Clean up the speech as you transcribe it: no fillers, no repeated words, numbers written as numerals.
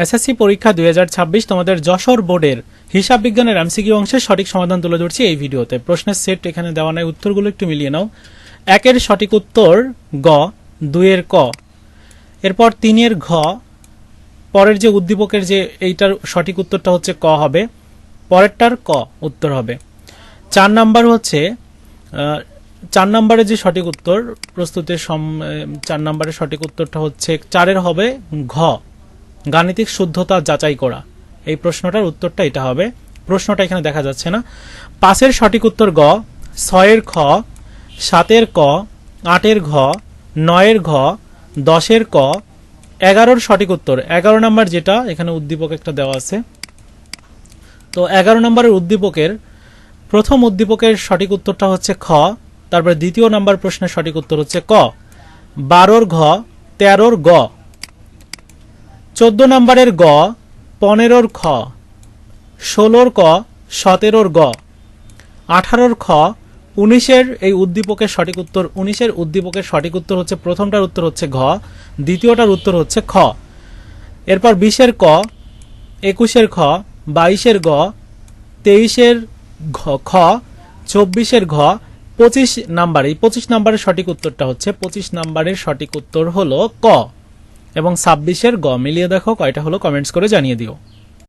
SSC পরীক্ষা 2026 তোমাদের যশোর বোর্ডের হিসাব বিজ্ঞানের এমসিকিউ অংশের সঠিক সমাধান তুলে ধরছি এই ভিডিওতে। প্রশ্নের সেট এখানে দেওয়া নাই, উত্তরগুলো একটু মিলিয়ে নাও। 1 এর সঠিক উত্তর গ, 2 এর ক, এরপর 3 এর ঘ, পরের যে উদ্দীপকের যে এইটার সঠিক উত্তরটা হচ্ছে ক হবে, পরেরটার ক উত্তর হবে। 4 নাম্বার হচ্ছে 4 নম্বরের যে সঠিক উত্তর প্রস্তুতের 4 নম্বরের সঠিক উত্তরটা হচ্ছে 4 এর হবে ঘ, গাণিতিক শুদ্ধতা যাচাই করা। এই প্রশ্নটার উত্তরটা এটা হবে। প্রশ্নটা এখানে দেখা যাচ্ছে না। 5 এর সঠিক উত্তর গ, 6 এর খ, 7 এর ক, 8 এর ঘ, 9 এর ঘ, 10 এর ক, 11 এর সঠিক উত্তর 11 নাম্বার যেটা এখানে উদ্দীপক একটা দেওয়া আছে। তো 11 নম্বরের উদ্দীপকের প্রথম উদ্দীপকের সঠিক উত্তরটা হচ্ছে খ, তারপরে দ্বিতীয় নাম্বার প্রশ্নের সঠিক উত্তর হচ্ছে ক। 12 ঘ, 13 গ, 14 নম্বরের গ, 15 খ, 16 ক, 17 গ, 18 খ, 19 এই উদ্দীপকের সঠিক উত্তর 19 উদ্দীপকের সঠিক উত্তর হচ্ছে প্রথমটার উত্তর হচ্ছে ঘ, দ্বিতীয়টার উত্তর হচ্ছে খ। এরপর 20 ক, 21 খ, 22 গ, 23 খ, 24 ঘ, 25 নাম্বার। এই 25 নাম্বারের সঠিক উত্তরটা হচ্ছে 25 নাম্বারের সঠিক উত্তর হলো ক এবং 26 গ। মিলিয়ে দেখো কয়টা হলো, কমেন্টস করে জানিয়ে দিও।